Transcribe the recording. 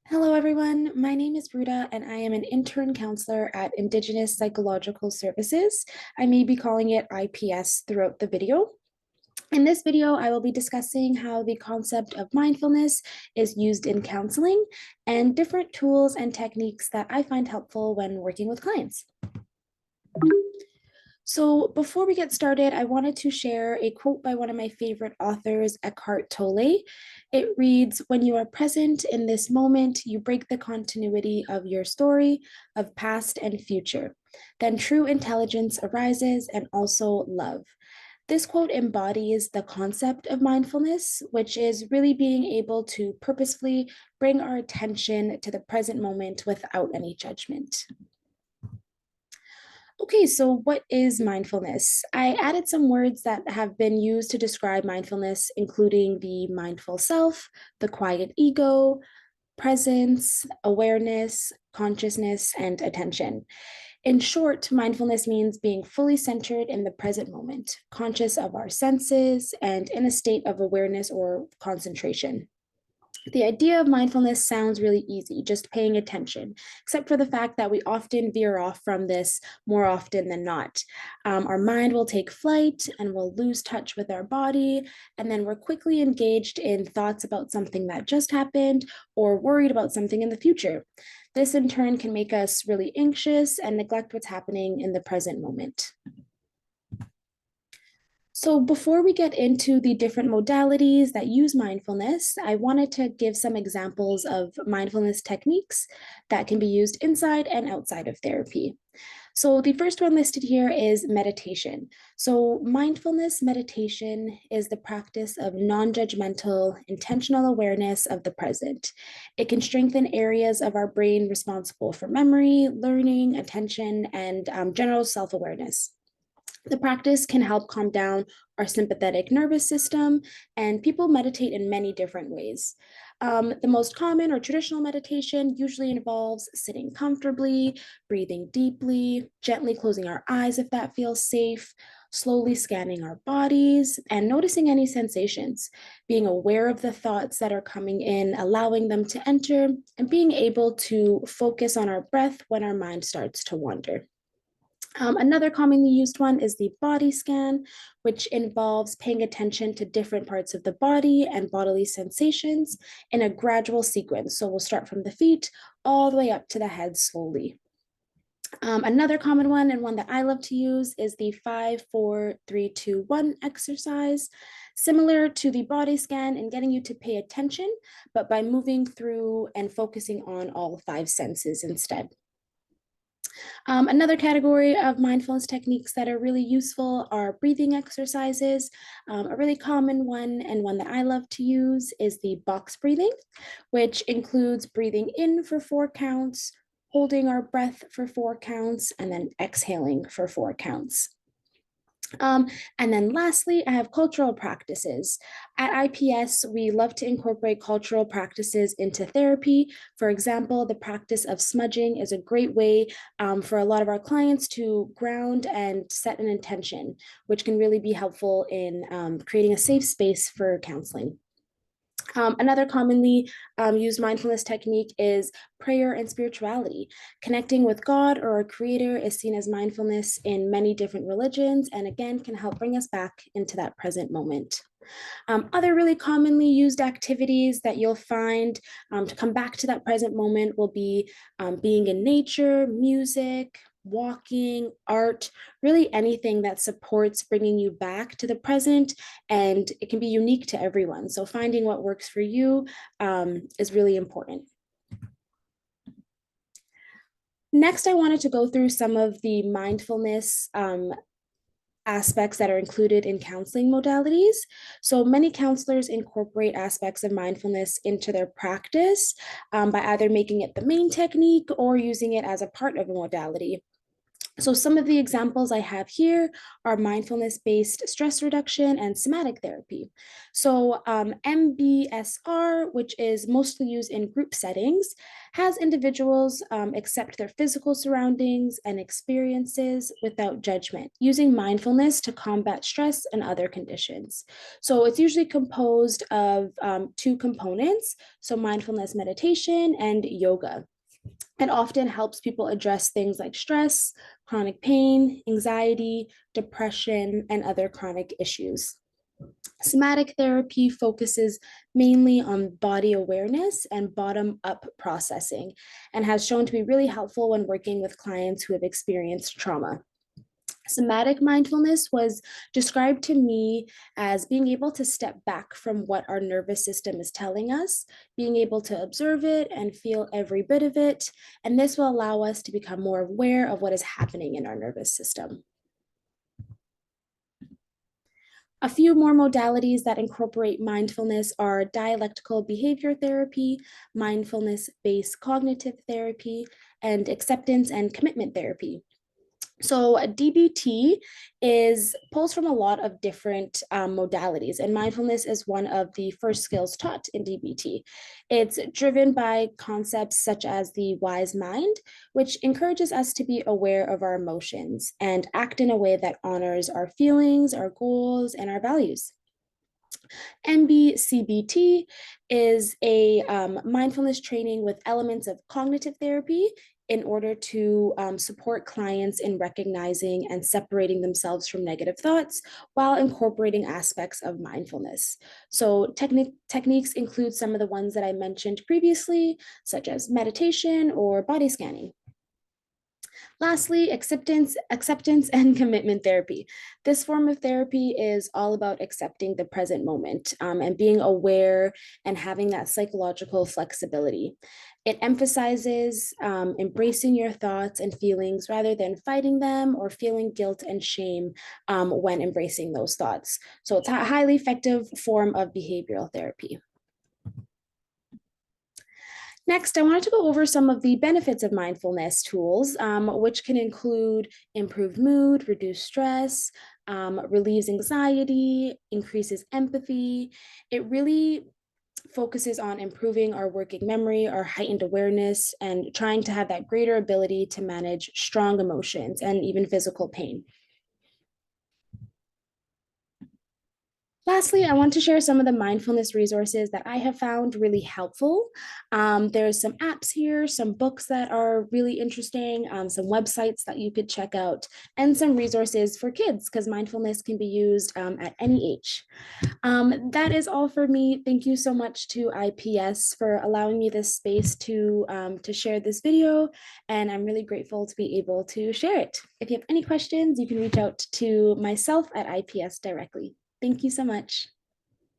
Hello, everyone. My name is Ruta, and I am an intern counselor at Indigenous Psychological Services. I may be calling it IPS throughout the video. In this video, I will be discussing how the concept of mindfulness is used in counseling and different tools and techniques that I find helpful when working with clients. So before we get started, I wanted to share a quote by one of my favorite authors, Eckhart Tolle. It reads, "When you are present in this moment, you break the continuity of your story of past and future. Then true intelligence arises and also love." This quote embodies the concept of mindfulness, which is really being able to purposefully bring our attention to the present moment without any judgment. Okay, so what is mindfulness? I added some words that have been used to describe mindfulness, including the mindful self, the quiet ego, presence, awareness, consciousness, and attention. In short, mindfulness means being fully centered in the present moment, conscious of our senses, and in a state of awareness or concentration. The idea of mindfulness sounds really easy, just paying attention, except for the fact that we often veer off from this more often than not. Our mind will take flight and we'll lose touch with our body, and then we're quickly engaged in thoughts about something that just happened or worried about something in the future. This in turn can make us really anxious and neglect what's happening in the present moment. So before we get into the different modalities that use mindfulness, I wanted to give some examples of mindfulness techniques that can be used inside and outside of therapy. So the first one listed here is meditation. So mindfulness meditation is the practice of non-judgmental, intentional awareness of the present. It can strengthen areas of our brain responsible for memory, learning, attention, and general self-awareness. The practice can help calm down our sympathetic nervous system, and people meditate in many different ways. The most common or traditional meditation usually involves sitting comfortably, breathing deeply, gently closing our eyes if that feels safe, slowly scanning our bodies, and noticing any sensations, being aware of the thoughts that are coming in, allowing them to enter, and being able to focus on our breath when our mind starts to wander. Another commonly used one is the body scan, which involves paying attention to different parts of the body and bodily sensations in a gradual sequence. So we'll start from the feet all the way up to the head slowly. Another common one, and one that I love to use, is the 5, 4, 3, 2, 1 exercise, similar to the body scan and getting you to pay attention, but by moving through and focusing on all five senses instead. Another category of mindfulness techniques that are really useful are breathing exercises. A really common one and one that I love to use is the box breathing, which includes breathing in for 4 counts, holding our breath for 4 counts, and then exhaling for 4 counts. And then lastly, I have cultural practices. At IPS, we love to incorporate cultural practices into therapy. For example, the practice of smudging is a great way for a lot of our clients to ground and set an intention, which can really be helpful in creating a safe space for counseling. Another commonly used mindfulness technique is prayer and spirituality. Connecting with God or our creator is seen as mindfulness in many different religions, and again, can help bring us back into that present moment. Other really commonly used activities that you'll find to come back to that present moment will be being in nature, music, walking, art, really anything that supports bringing you back to the present, and it can be unique to everyone. So finding what works for you is really important. Next, I wanted to go through some of the mindfulness aspects that are included in counseling modalities. So many counselors incorporate aspects of mindfulness into their practice by either making it the main technique or using it as a part of a modality. So some of the examples I have here are mindfulness-based stress reduction and somatic therapy. So MBSR, which is mostly used in group settings, has individuals accept their physical surroundings and experiences without judgment, using mindfulness to combat stress and other conditions. So it's usually composed of two components, so mindfulness meditation and yoga. It often helps people address things like stress, chronic pain, anxiety, depression, and other chronic issues. Somatic therapy focuses mainly on body awareness and bottom up processing and has shown to be really helpful when working with clients who have experienced trauma. Somatic mindfulness was described to me as being able to step back from what our nervous system is telling us, being able to observe it and feel every bit of it. And this will allow us to become more aware of what is happening in our nervous system. A few more modalities that incorporate mindfulness are dialectical behavior therapy, mindfulness-based cognitive therapy, and acceptance and commitment therapy. So DBT is pulls from a lot of different modalities, and mindfulness is one of the first skills taught in DBT. It's driven by concepts such as the wise mind, which encourages us to be aware of our emotions and act in a way that honors our feelings, our goals, and our values. MBCBT is a mindfulness training with elements of cognitive therapy in order to support clients in recognizing and separating themselves from negative thoughts while incorporating aspects of mindfulness. So techniques include some of the ones that I mentioned previously, such as meditation or body scanning. Lastly, acceptance and commitment therapy. This form of therapy is all about accepting the present moment and being aware and having that psychological flexibility. It emphasizes embracing your thoughts and feelings rather than fighting them or feeling guilt and shame when embracing those thoughts. So it's a highly effective form of behavioral therapy. Next, I wanted to go over some of the benefits of mindfulness tools, which can include improved mood, reduced stress, relieves anxiety, increases empathy. It really focuses on improving our working memory, our heightened awareness, and trying to have that greater ability to manage strong emotions and even physical pain. Lastly, I want to share some of the mindfulness resources that I have found really helpful. There's some apps here, some books that are really interesting, some websites that you could check out, and some resources for kids because mindfulness can be used at any age. That is all for me. Thank you so much to IPS for allowing me this space to share this video, and I'm really grateful to be able to share it. If you have any questions, you can reach out to myself at IPS directly. Thank you so much.